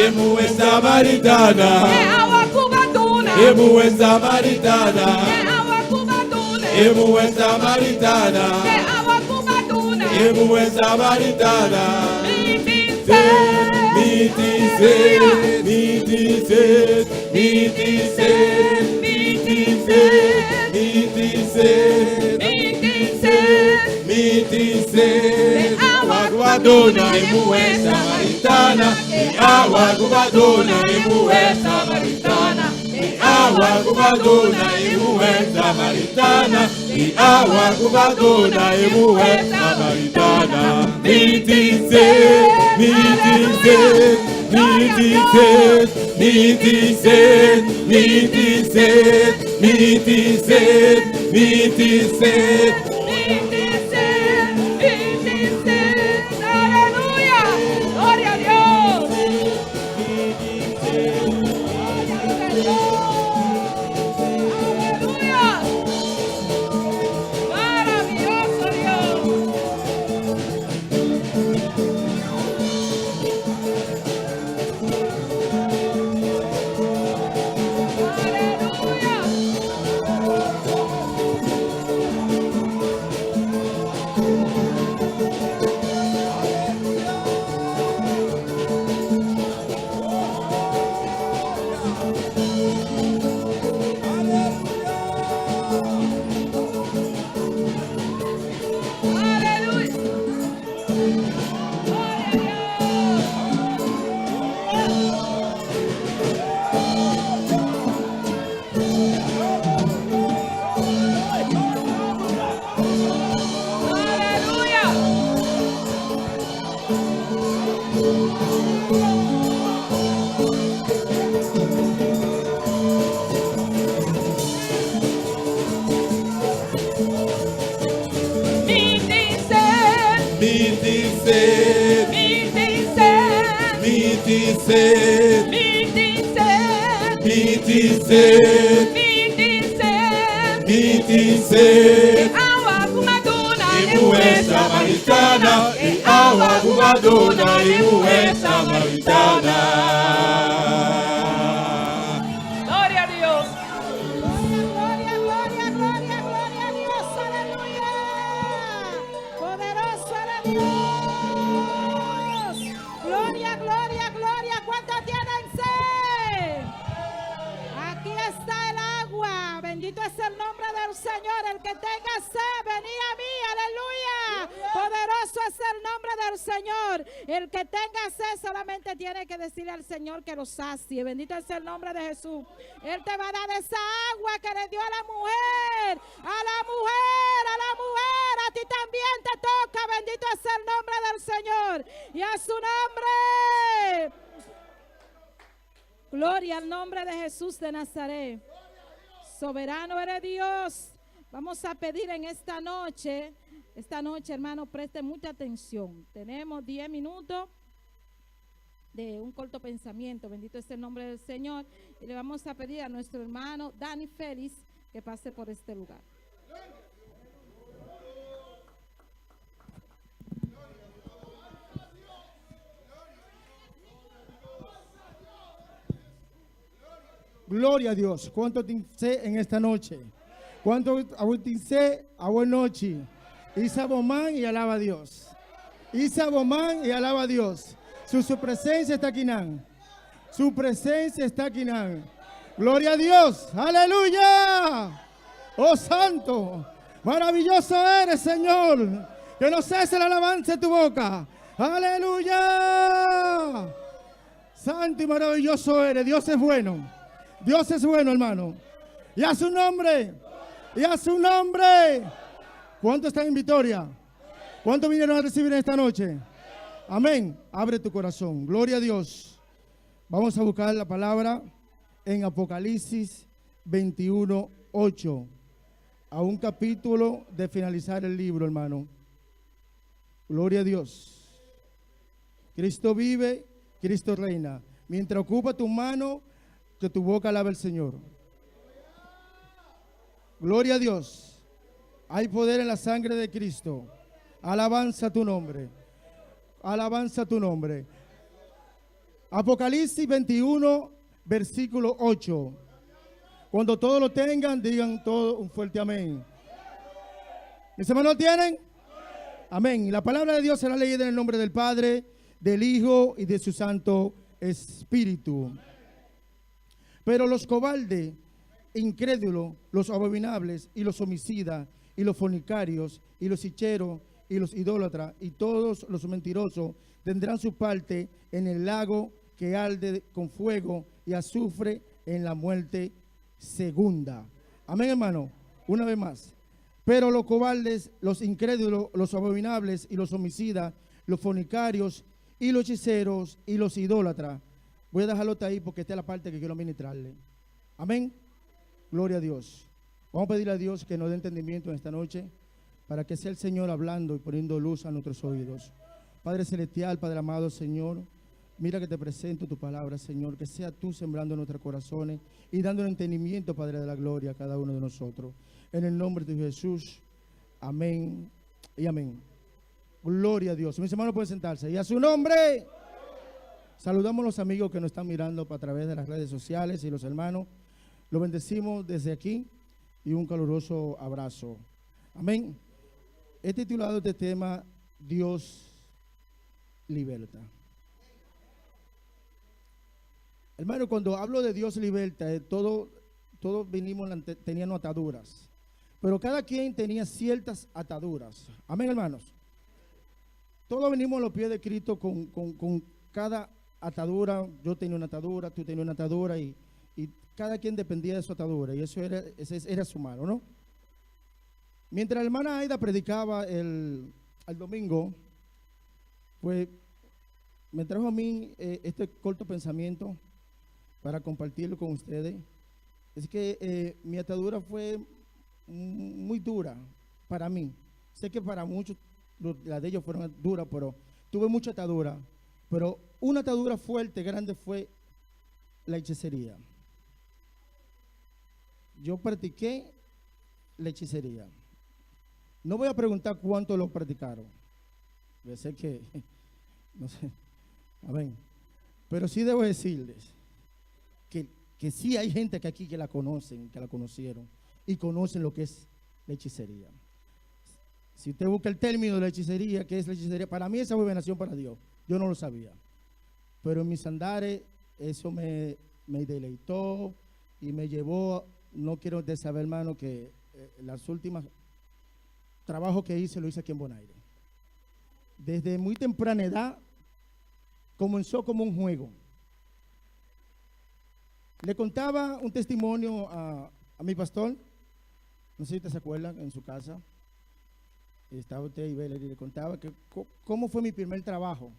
Emuwe Samaritana. Awakubaduna. Emuwe Samaritana. Awakubaduna. Emuwe Samaritana. Awakubaduna. Emuwe Samaritana. Mitise. Mitise. Mitise. Mitise. Mitise. Mitise. Mitise. Awakubaduna. Emuwe Samaritana. Awakubaduna. Emuwe Samaritana. Awakubaduna. Emuwe Samaritana. Awakubaduna. Emuwe Samaritana. Mitise. Mitise. Mitise. Mitise. Mitise. Mitise. Mitise. Aleluya. Gloria a Dios. Aleluya. Maravilloso Dios. Emuwe Samaritana. Awakubaduna. Emuwe Samaritana. Gloria a Dios. Gloria, gloria, gloria, gloria a Dios, aleluya. Poderoso eres Dios. Gloria, gloria, gloria. ¿Cuántos tienen sed? Aquí está el agua. Bendito es el nombre del Señor. El que tenga sed, venid a mí, aleluya. Poderoso es el nombre del Señor. El que tenga sed solamente tiene que decirle al Señor que lo sacie. Bendito es el nombre de Jesús. Él te va a dar esa agua que le dio a la mujer. A la mujer, a la mujer. A ti también te toca. Bendito es el nombre del Señor. Y a su nombre. Gloria al nombre de Jesús de Nazaret. Soberano eres Dios. Vamos a pedir en esta noche, hermano, preste mucha atención. Tenemos 10 minutos de un corto pensamiento. Bendito es el nombre del Señor. Y le vamos a pedir a nuestro hermano Dani Félix que pase por este lugar. Gloria a Dios. ¿Cuánto dice en esta noche? ¿Cuánto dice a buena noche? Isa Bomán y alaba a Dios. Isa Bomán y alaba a Dios. Su presencia está aquí. Su presencia está aquí. Gloria a Dios. Aleluya. Oh santo. Maravilloso eres, Señor. Que no cese la alabanza de tu boca. Aleluya. Santo y maravilloso eres. Dios es bueno. Dios es bueno, hermano. Y a su nombre. Y a su nombre. ¿Cuántos están en victoria? ¿Cuántos vinieron a recibir esta noche? Amén. Abre tu corazón. Gloria a Dios. Vamos a buscar la palabra en Apocalipsis 21:8. A un capítulo de finalizar el libro, hermano. Gloria a Dios. Cristo vive, Cristo reina. Mientras ocupa tu mano, que tu boca alabe al Señor. Gloria a Dios. Hay poder en la sangre de Cristo. Alabanza a tu nombre. Alabanza a tu nombre. Apocalipsis 21, versículo 8. Cuando todos lo tengan, digan todo un fuerte amén. ¿Mis hermanos lo tienen? Amén. Y la palabra de Dios será leída en el nombre del Padre, del Hijo y de su Santo Espíritu. Pero los cobardes, incrédulos, los abominables y los homicidas y los fornicarios y los hechiceros y los idólatras y todos los mentirosos tendrán su parte en el lago que arde con fuego y azufre, en la muerte segunda. Amén, hermano. Una vez más. Pero los cobardes, los incrédulos, los abominables y los homicidas, los fornicarios y los hechiceros y los idólatras. Voy a dejarlo ahí porque esta es la parte que quiero ministrarle. Amén. Gloria a Dios. Vamos a pedirle a Dios que nos dé entendimiento en esta noche para que sea el Señor hablando y poniendo luz a nuestros oídos. Padre celestial, Padre amado, Señor, mira que te presento tu palabra, Señor, que sea tú sembrando en nuestros corazones y dando el entendimiento, Padre de la gloria, a cada uno de nosotros. En el nombre de Jesús, amén y amén. Gloria a Dios. Mis hermanos pueden sentarse. Y a su nombre, saludamos a los amigos que nos están mirando a través de las redes sociales y los hermanos. Los bendecimos desde aquí y un caluroso abrazo. Amén. He titulado este tema, Dios liberta. Hermano, cuando hablo de Dios liberta, todos vinimos, tenían ataduras. Pero cada quien tenía ciertas ataduras. Amén, hermanos. Todos venimos a los pies de Cristo con cada atadura. Yo tenía una atadura, tú tenías una atadura y cada quien dependía de su atadura. Y eso era su mano, ¿no? Mientras la hermana Aida predicaba el domingo, pues me trajo a mí este corto pensamiento para compartirlo con ustedes. Es que mi atadura fue muy dura para mí. Sé que para muchos las de ellos fueron duras, pero tuve mucha atadura. Pero una atadura fuerte, grande, fue la hechicería. Yo practiqué la hechicería. No voy a preguntar cuánto lo practicaron. Yo sé que, no sé, amén. Pero sí debo decirles que sí hay gente que aquí que la conocen, que la conocieron y conocen lo que es la hechicería. Si usted busca el término de la hechicería, ¿qué es la hechicería? Para mí esa fue veneración para Dios. Yo no lo sabía. Pero en mis andares eso me deleitó y me llevó, no quiero de saber, hermano, que las últimas trabajos que hice lo hice aquí en Bonaire. Desde muy temprana edad comenzó como un juego. Le contaba un testimonio a mi pastor, no sé si usted se acuerda, en su casa. Estaba usted y le contaba que cómo fue mi primer trabajo.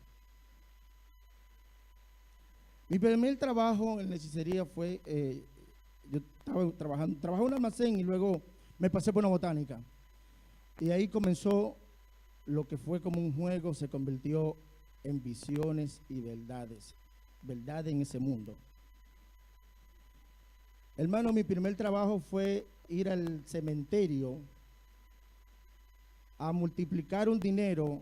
Mi primer trabajo en la hechicería fue, yo estaba trabajaba en un almacén y luego me pasé por una botánica. Y ahí comenzó lo que fue como un juego, se convirtió en visiones y verdades en ese mundo. Hermano, mi primer trabajo fue ir al cementerio a multiplicar un dinero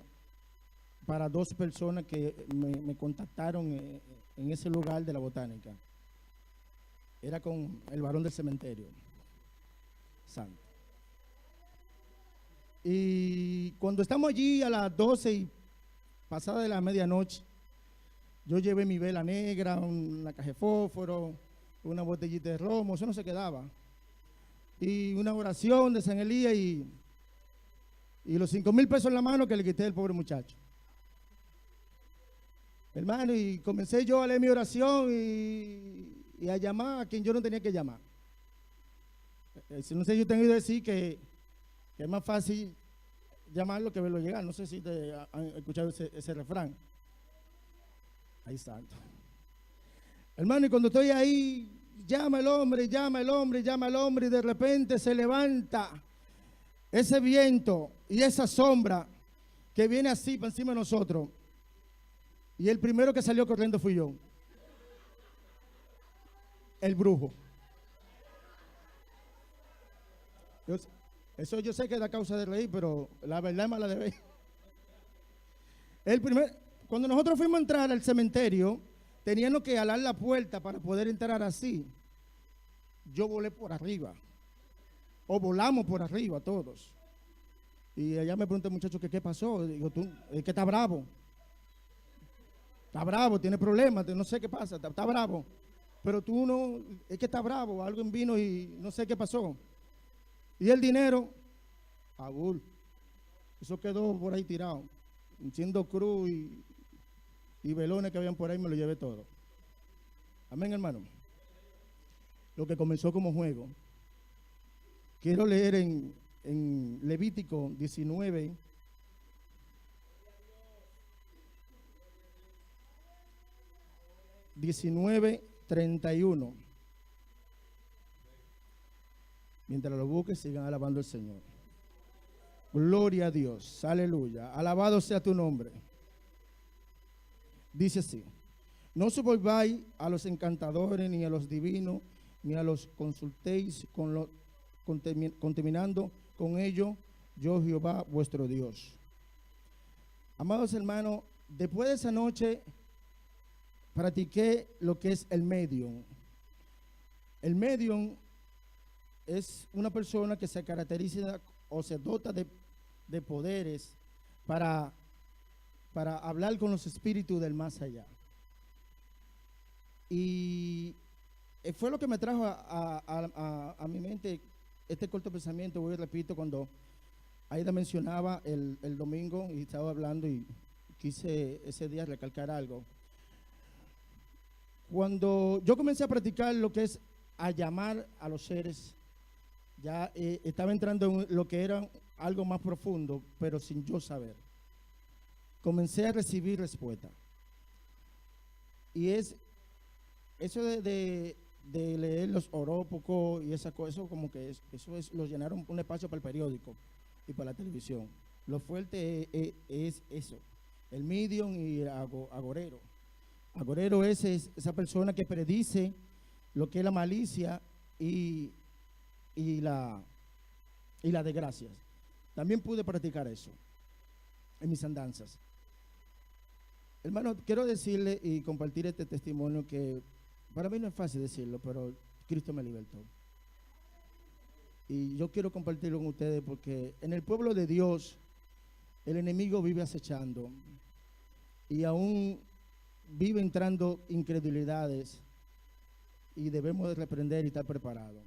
para 2 personas que me contactaron en ese lugar de la botánica. Era con el varón del cementerio, santo. Y cuando estamos allí a las 12 y pasada de la medianoche, yo llevé mi vela negra, una caja de fósforo, una botellita de romo, eso no se quedaba. Y una oración de San Elías y los 5,000 pesos en la mano que le quité al pobre muchacho. Hermano, y comencé yo a leer mi oración y a llamar a quien yo no tenía que llamar. No sé, yo tengo que decir que es más fácil llamarlo que verlo llegar. No sé si te han escuchado ese refrán. Ahí santo. Hermano, y cuando estoy ahí, llama el hombre, llama el hombre, llama el hombre, y de repente se levanta ese viento y esa sombra que viene así para encima de nosotros. Y el primero que salió corriendo fui yo. El brujo. Eso yo sé que es la causa de reír, pero la verdad es mala de ver. Cuando nosotros fuimos a entrar al cementerio, teniendo que alar la puerta para poder entrar así, yo volé por arriba. O volamos por arriba todos. Y allá me pregunta el muchacho que qué pasó. Digo, tú, es que está bravo. Está bravo, tiene problemas, no sé qué pasa, está bravo. Pero tú no, es que está bravo, alguien vino y no sé qué pasó. Y el dinero, abul. Eso quedó por ahí tirado. Siendo cruz y velones que habían por ahí, me lo llevé todo. Amén, hermano. Lo que comenzó como juego. Quiero leer en Levítico 19. $19:31. Mientras lo busques, sigan alabando al Señor. Gloria a Dios, aleluya. Alabado sea tu nombre. Dice así: no se volváis a los encantadores, ni a los divinos, ni a los consultéis contaminando con ello, yo Jehová vuestro Dios. Amados hermanos, después de esa noche practiqué lo que es el medium. El medium es una persona que se caracteriza o se dota de poderes para hablar con los espíritus del más allá. Y fue lo que me trajo a mi mente este corto pensamiento. Voy y repito, cuando Aida mencionaba el domingo y estaba hablando, y quise ese día recalcar algo. Cuando yo comencé a practicar lo que es a llamar a los seres, ya estaba entrando en lo que era algo más profundo, pero sin yo saber. Comencé a recibir respuesta. Y es eso de leer los horóscopos y esa cosa, eso como que eso es, lo llenaron un espacio para el periódico y para la televisión. Lo fuerte es eso, el medium y el agorero. Agorero es esa persona que predice lo que es la malicia y la desgracia. También pude practicar eso en mis andanzas. Hermano, quiero decirle y compartir este testimonio que para mí no es fácil decirlo, pero Cristo me libertó. Y yo quiero compartirlo con ustedes porque en el pueblo de Dios el enemigo vive acechando y aún vive entrando incredulidades, y debemos de reprender y estar preparados.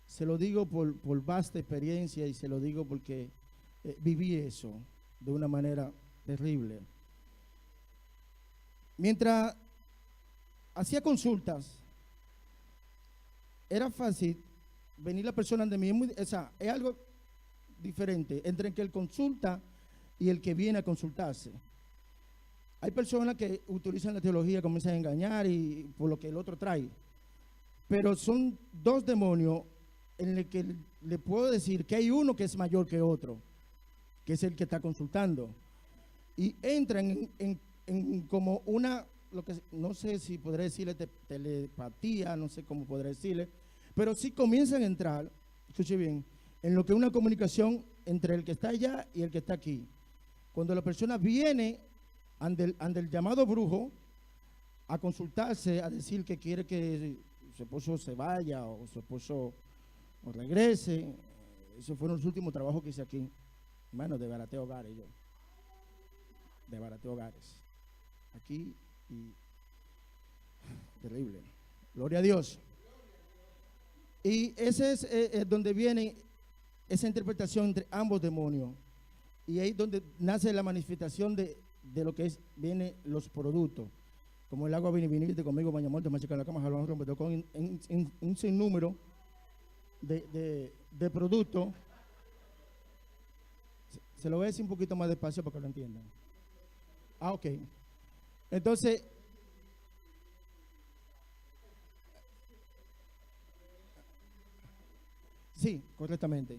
Se lo digo por vasta experiencia, y se lo digo porque viví eso de una manera terrible. Mientras hacía consultas, era fácil venir la persona de mí. Es algo diferente entre el que consulta y el que viene a consultarse. Hay personas que utilizan la teología, comienzan a engañar y por lo que el otro trae. Pero son dos demonios en el que le puedo decir que hay uno que es mayor que otro, que es el que está consultando. Y entran en como una, lo que no sé si podré decirle telepatía, no sé cómo podré decirle, pero sí comienzan a entrar, escuche bien, en lo que es una comunicación entre el que está allá y el que está aquí. Cuando la persona viene ante el llamado brujo a consultarse, a decir que quiere que su esposo se vaya o su esposo o regrese. Esos fueron los últimos trabajos que hice aquí. Hermano, de barateo hogares yo. De barateo hogares. Aquí y terrible. Gloria a Dios. Y ese es donde viene esa interpretación entre ambos demonios. Y ahí es donde nace la manifestación de lo que vienen los productos. Como el agua viniste conmigo, bañamorte, machica la cama, jalón, rompe, con un sinnúmero de productos. Se lo voy a decir un poquito más despacio para que lo entiendan. Ok. Entonces, sí, correctamente.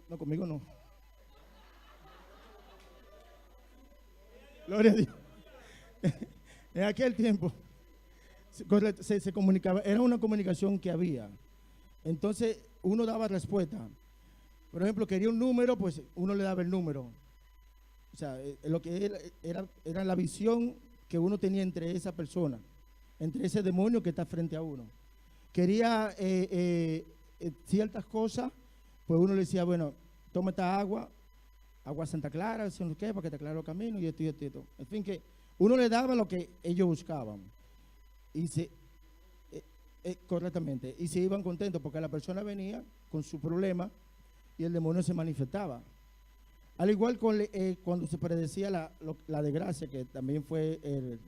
No, conmigo no. Gloria a Dios. En aquel tiempo se comunicaba, era una comunicación que había. Entonces uno daba respuesta. Por ejemplo, quería un número, pues uno le daba el número. O sea, lo que era la visión que uno tenía entre esa persona, entre ese demonio que está frente a uno. Quería ciertas cosas, pues uno le decía, bueno, toma esta agua Santa Clara, ¿qué? Para que te aclare los caminos y esto y esto y esto. En fin, que uno le daba lo que ellos buscaban. Y correctamente. Y se iban contentos porque la persona venía con su problema y el demonio se manifestaba. Al igual cuando se predecía la desgracia, que también fue el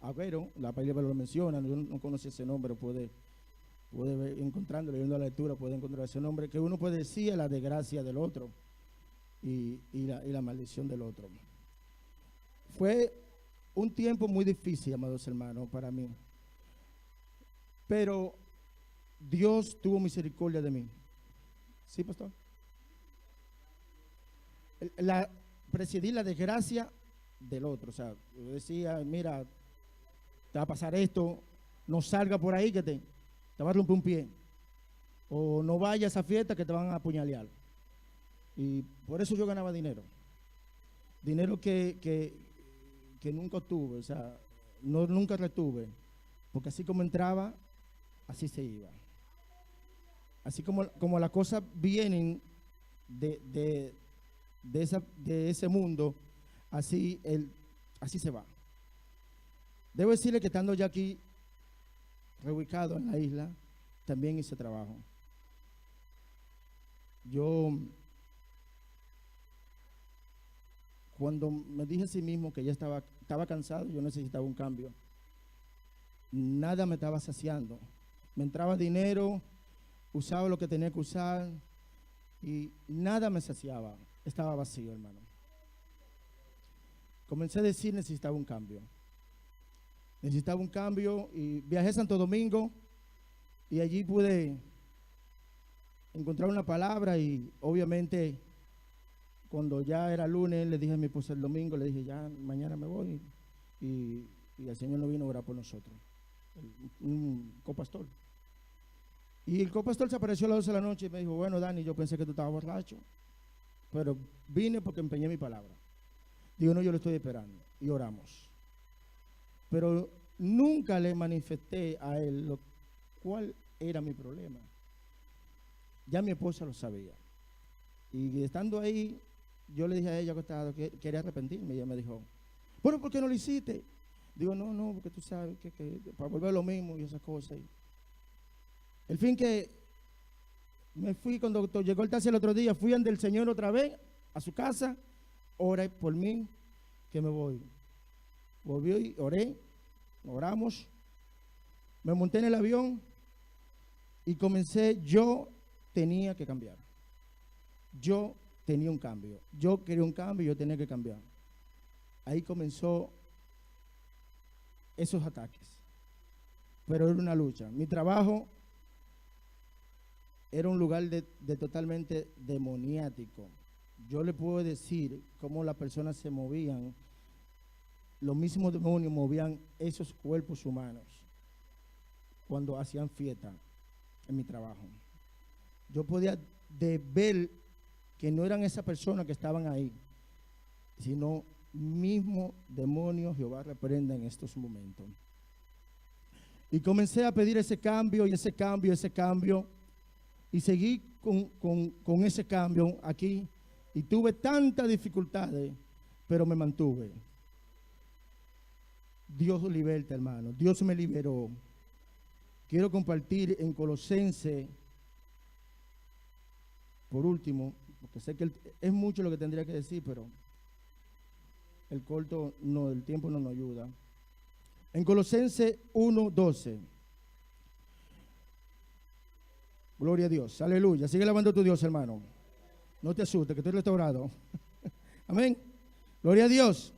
Agüero, la Biblia lo menciona, yo no conocía ese nombre, puede ver, encontrando, leyendo la lectura, puede encontrar ese nombre, que uno predecía la desgracia del otro y la maldición del otro. Fue un tiempo muy difícil, amados hermanos, para mí. Pero Dios tuvo misericordia de mí. ¿Sí, pastor? Presidí la desgracia del otro. O sea, yo decía, mira, te va a pasar esto, no salga por ahí que te va a romper un pie. O no vayas a esa fiesta que te van a apuñalear. Y por eso yo ganaba dinero. Dinero que nunca tuve, o sea, nunca retuve. Porque así como entraba, así se iba. Así como las cosas vienen de ese mundo, así se va. Debo decirle que estando ya aquí, reubicado en la isla, también hice trabajo. Yo, cuando me dije a sí mismo que ya estaba cansado, yo necesitaba un cambio. Nada me estaba saciando. Me entraba dinero, usaba lo que tenía que usar y nada me saciaba. Estaba vacío, hermano. Comencé a decir, necesitaba un cambio. Necesitaba un cambio y viajé a Santo Domingo y allí pude encontrar una palabra y obviamente cuando ya era lunes le dije a mi esposa el domingo, le dije ya mañana me voy y el Señor no vino a orar por nosotros. Un copastor. Y el copastor se apareció a las 12 de la noche y me dijo, bueno, Dani, yo pensé que tú estabas borracho, pero vine porque empeñé mi palabra. Digo, no, yo lo estoy esperando. Y oramos. Pero nunca le manifesté a él cuál era mi problema. Ya mi esposa lo sabía. Y estando ahí, yo le dije a ella que quería arrepentirme. Y ella me dijo, bueno, ¿por qué no lo hiciste? Digo, no, porque tú sabes que para volver lo mismo y esas cosas. El fin que me fui cuando llegó el taxi el otro día, fui ante el Señor otra vez a su casa, oré por mí, que me voy. Volví y oré, oramos, me monté en el avión y yo tenía que cambiar. Yo tenía un cambio. Yo quería un cambio y yo tenía que cambiar. Ahí comenzó esos ataques. Pero era una lucha. Mi trabajo era un lugar de totalmente demoniático. Yo le puedo decir cómo las personas se movían. Los mismos demonios movían esos cuerpos humanos cuando hacían fiesta en mi trabajo. Yo podía ver que no eran esas personas que estaban ahí, sino mismo demonio Jehová reprenda en estos momentos. Y comencé a pedir ese cambio y ese cambio, y seguí con ese cambio aquí, y tuve tantas dificultades, pero me mantuve. Dios liberta, hermano. Dios me liberó. Quiero compartir en Colosenses, por último, porque sé que es mucho lo que tendría que decir, pero el tiempo no nos ayuda. En Colosenses 1:12. Gloria a Dios, aleluya. Sigue alabando a tu Dios, hermano. No te asustes, que estoy restaurado. Amén. Gloria a Dios.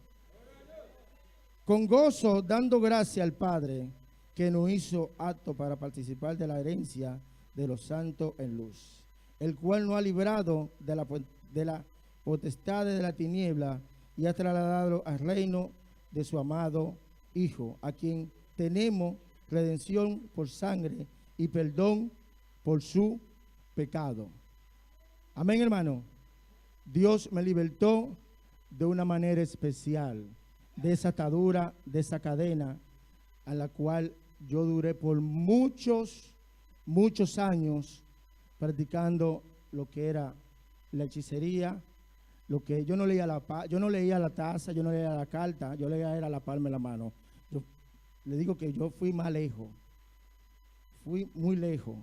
Con gozo, dando gracia al Padre, que nos hizo apto para participar de la herencia de los santos en luz, el cual nos ha librado de la potestad de la tiniebla y ha trasladado al reino de su amado Hijo, a quien tenemos redención por sangre y perdón por su pecado. Amén, hermano. Dios me libertó de una manera especial. de esa atadura, de esa cadena a la cual yo duré por muchos años practicando lo que era la hechicería, lo que yo no leía yo no leía la taza, yo no leía la carta, yo leía era la palma de la mano. Yo le digo que yo fui más lejos, fui muy lejos,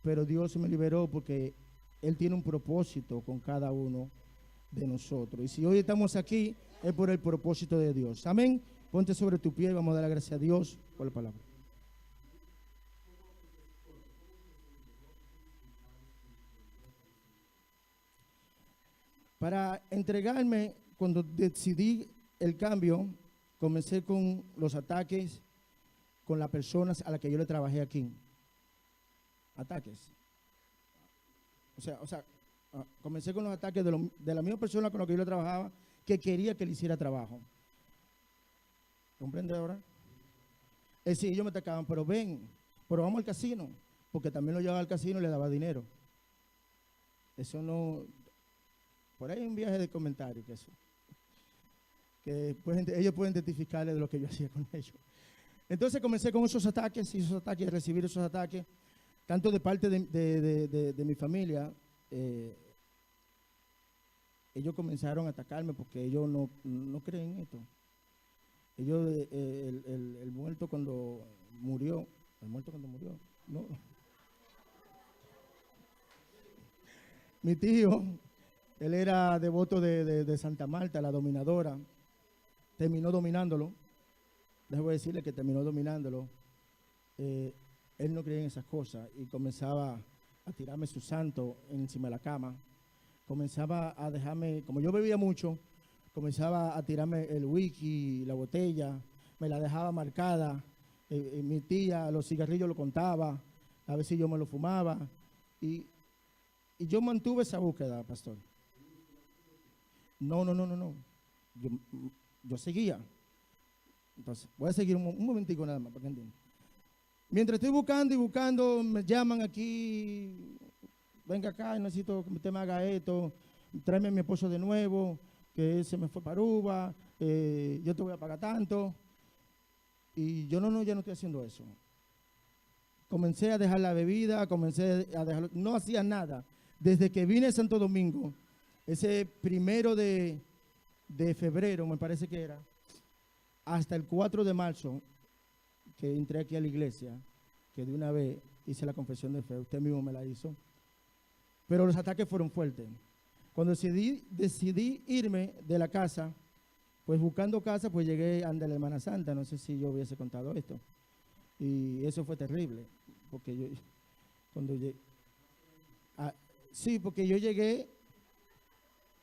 pero Dios me liberó porque Él tiene un propósito con cada uno de nosotros. Y si hoy estamos aquí, es por el propósito de Dios. Amén. Ponte sobre tu pie y vamos a dar la gracia a Dios por la palabra. Para entregarme, cuando decidí el cambio, comencé con los ataques con las personas a las que yo le trabajé aquí. Ataques. O sea, comencé con los ataques de la misma persona con la que yo le trabajaba, que quería que le hiciera trabajo. ¿Comprende ahora? Es decir, ellos me atacaban, pero vamos al casino, porque también lo llevaba al casino y le daba dinero. Eso no... Por ahí hay un viaje de comentarios que ellos pueden identificarle de lo que yo hacía con ellos. Entonces comencé con esos ataques, recibir esos ataques, tanto de parte de mi familia. Ellos comenzaron a atacarme porque ellos no creen en esto. Ellos, el muerto cuando murió, no. Mi tío, él era devoto de Santa Marta, la dominadora. Terminó dominándolo. Debo decirle que terminó dominándolo. Él no creía en esas cosas y comenzaba a tirarme su santo encima de la cama. Comenzaba a dejarme, como yo bebía mucho, comenzaba a tirarme el whisky, la botella, me la dejaba marcada. Mi tía, los cigarrillos lo contaba, a veces yo me lo fumaba. Y yo mantuve esa búsqueda, pastor. No. Yo seguía. Entonces, voy a seguir un momentico nada más, para que entiendan. Mientras estoy buscando y buscando, me llaman aquí, venga acá, necesito que usted me haga esto, tráeme a mi esposo de nuevo, que él se me fue para Aruba, yo te voy a pagar tanto. Y yo ya no estoy haciendo eso. Comencé a dejar la bebida, no hacía nada. Desde que vine a Santo Domingo, ese 1 de febrero, me parece que era, hasta el 4 de marzo, que entré aquí a la iglesia, que de una vez hice la confesión de fe, usted mismo me la hizo, pero los ataques fueron fuertes. Cuando decidí irme de la casa, pues buscando casa, pues llegué a la Hermana Santa, no sé si yo hubiese contado esto, y eso fue terrible, porque porque yo llegué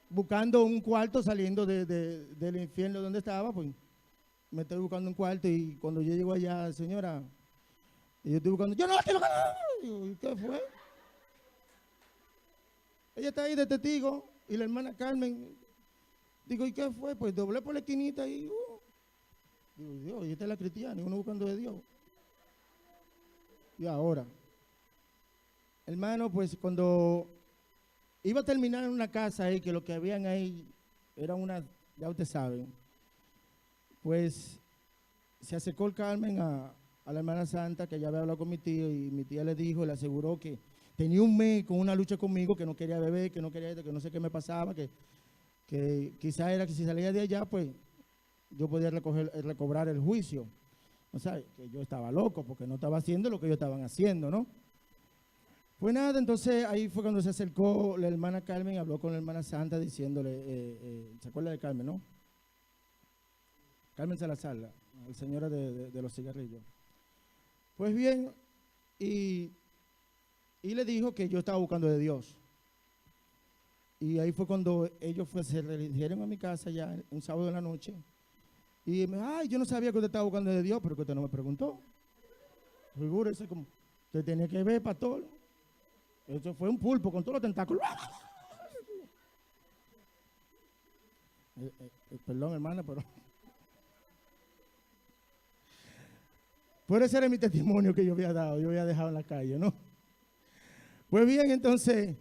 buscando un cuarto saliendo del infierno donde estaba, pues me estoy buscando un cuarto y cuando yo llego allá, señora, y yo estoy buscando, yo no la quiero ganar. ¿Y qué fue? Ella está ahí de testigo y la hermana Carmen, digo, ¿y qué fue? Pues doblé por la esquinita y digo, Dios, y esta es la cristiana y uno buscando de Dios. Y ahora, hermano, pues cuando iba a terminar en una casa ahí, que lo que habían ahí era ya usted sabe, pues se acercó el Carmen a la hermana Santa, que ya había hablado con mi tío, y mi tía le le aseguró que tenía un mes con una lucha conmigo, que no quería beber, que no quería esto, que no sé qué me pasaba, que quizá era que si salía de allá, pues yo podía recobrar el juicio. O sea, que yo estaba loco, porque no estaba haciendo lo que ellos estaban haciendo, ¿no? Pues nada, entonces ahí fue cuando se acercó la hermana Carmen, habló con la hermana Santa diciéndole, ¿se acuerda de Carmen, no? Carmen Salazar, la señora de los cigarrillos. Pues bien, y le dijo que yo estaba buscando de Dios. Y ahí fue cuando ellos se dirigieron a mi casa ya un sábado de la noche. Y me dijo, ay, yo no sabía que usted estaba buscando de Dios, pero que usted no me preguntó. Figúrese como, usted tenía que ver, pastor. Eso fue un pulpo con todos los tentáculos. Perdón, hermana, pero... Puede ser mi testimonio que yo había dado, yo había dejado en la calle, ¿no? Pues bien, entonces,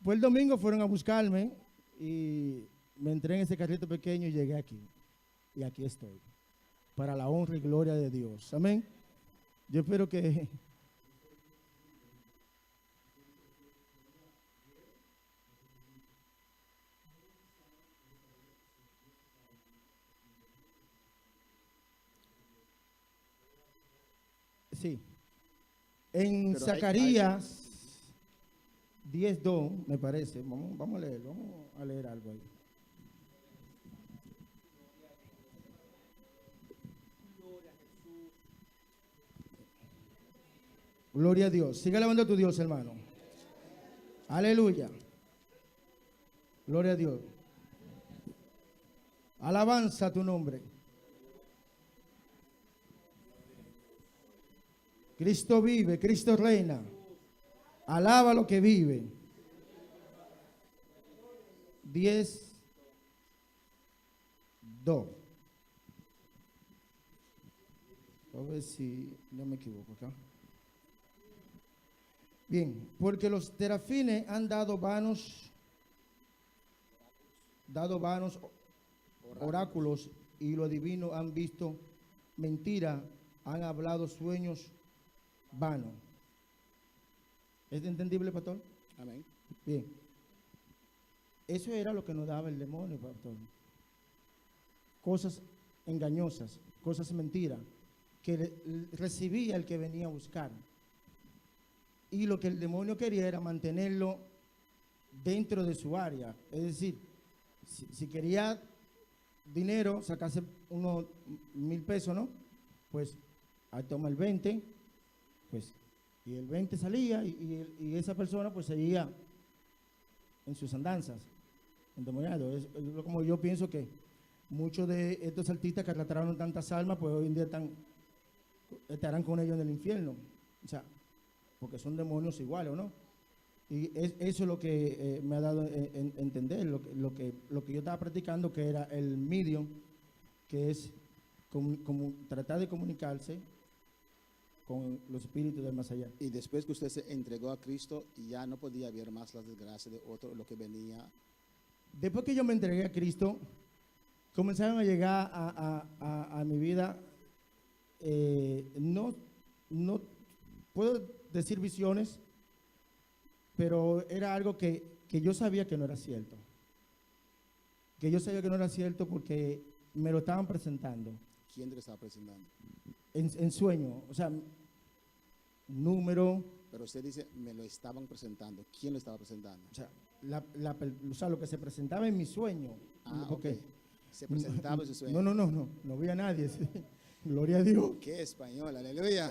pues el domingo fueron a buscarme y me entré en ese carrito pequeño y llegué aquí. y aquí estoy, para la honra y gloria de Dios. Amén. Yo espero que sí. En Pero Zacarías 10:2, me parece. Vamos a leer algo ahí. Gloria a Dios. Sigue alabando a tu Dios, hermano. Aleluya. Gloria a Dios. Alabanza a tu nombre. Cristo vive, Cristo reina. Alaba lo que vive. 10:2. A ver si no me equivoco acá. Bien, porque los terafines han dado vanos oráculos, y los divinos han visto mentira, han hablado sueños vanos. ¿Es entendible, pastor? Amén. Bien. Eso era lo que nos daba el demonio, pastor. Cosas engañosas, cosas mentiras, que recibía el que venía a buscar. Y lo que el demonio quería era mantenerlo dentro de su área. Es decir, si quería dinero, sacarse unos 1,000 pesos, ¿no? Pues ahí toma el 20, pues, y el 20 salía y esa persona pues seguía en sus andanzas, endemoniado. Es como yo pienso que muchos de estos artistas que arrastraron tantas almas, pues hoy en día estarán con ellos en el infierno. O sea, porque son demonios iguales, ¿o no? Y eso es lo que me ha dado a entender, lo que yo estaba practicando, que era el medium, que es como tratar de comunicarse con los espíritus del más allá. Y después que usted se entregó a Cristo, ya no podía ver más las desgracias de otro, lo que venía. Después que yo me entregué a Cristo, comenzaron a llegar a mi vida, no puedo decir visiones, pero era algo que yo sabía que no era cierto. Que yo sabía que no era cierto porque me lo estaban presentando. ¿Quién te lo estaba presentando? En sueño, o sea, número. Pero usted dice, me lo estaban presentando. ¿Quién lo estaba presentando? O sea, lo que se presentaba en mi sueño. Ok. Se presentaba en su sueño. No vi a nadie. Sí. Gloria a Dios. ¡Qué español! ¡Aleluya!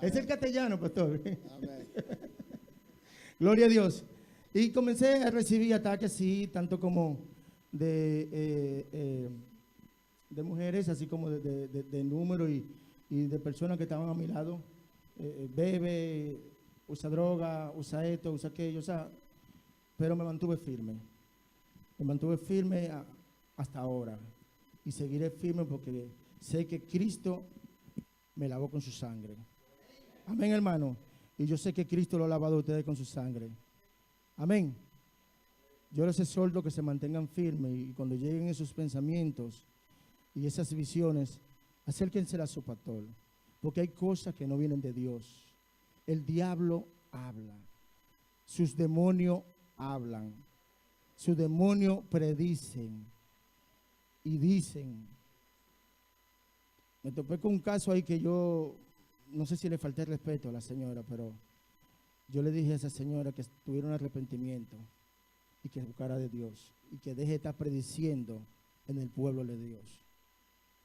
Es el castellano, pastor. Amén. Gloria a Dios. Y comencé a recibir ataques, sí, tanto como de mujeres, así como de número y de personas que estaban a mi lado. Bebe, usa droga, usa esto, usa aquello, o sea, pero me mantuve firme. Me mantuve firme hasta ahora. Y seguiré firme porque sé que Cristo me lavó con su sangre. Amén, hermano. Y yo sé que Cristo lo ha lavado a ustedes con su sangre. Amén. Yo les exhorto que se mantengan firmes y cuando lleguen esos pensamientos y esas visiones, acérquense a su pastor. Porque hay cosas que no vienen de Dios. El diablo habla. Sus demonios hablan. Sus demonios predicen. Y dicen. Me topé con un caso ahí que yo, no sé si le falté el respeto a la señora, pero yo le dije a esa señora que tuviera un arrepentimiento y que buscara de Dios y que deje de estar prediciendo en el pueblo de Dios.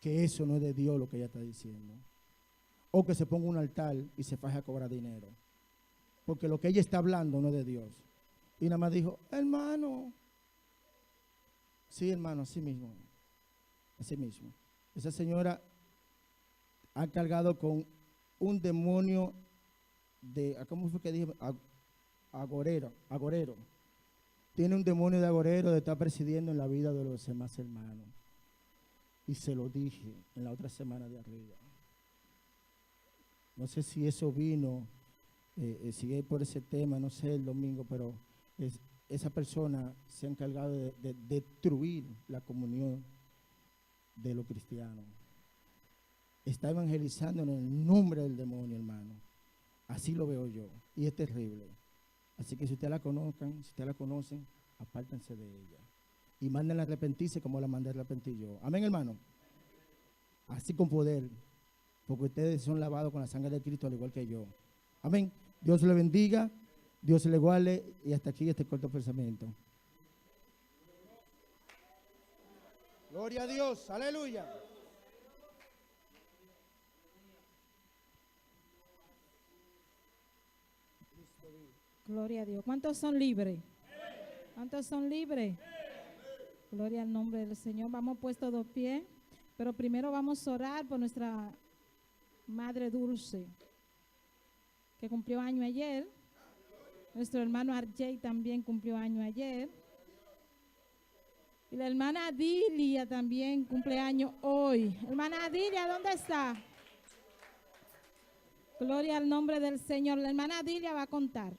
Que eso no es de Dios lo que ella está diciendo. O que se ponga un altar y se faje a cobrar dinero. Porque lo que ella está hablando no es de Dios. Y nada más dijo, hermano. Sí, hermano, así mismo. Así mismo. Esa señora ha cargado con un demonio de, ¿cómo fue que dije? Agorero. Tiene un demonio de agorero de estar presidiendo en la vida de los demás hermanos. Y se lo dije en la otra semana de arriba. No sé si eso vino, sigue por ese tema, no sé, el domingo, pero esa persona se ha encargado de destruir la comunión de los cristianos. Está evangelizando en el nombre del demonio, hermano. Así lo veo yo. Y es terrible. Así que si ustedes la conozcan, si ustedes la conocen, apártense de ella. Y mándenla a arrepentirse como la mandé a arrepentir yo. Amén, hermano. Así con poder. Porque ustedes son lavados con la sangre de Cristo al igual que yo. Amén. Dios le bendiga. Dios le guarde. Y hasta aquí este corto pensamiento. Gloria a Dios. Aleluya. Gloria a Dios. ¿Cuántos son libres? ¿Cuántos son libres? Gloria al nombre del Señor. Vamos puestos de pie. Pero primero vamos a orar por nuestra Madre Dulce, que cumplió año ayer. Nuestro hermano Arjay también cumplió año ayer. Y la hermana Adilia también cumple año hoy. Hermana Adilia, ¿dónde está? Gloria al nombre del Señor. La hermana Adilia va a contar.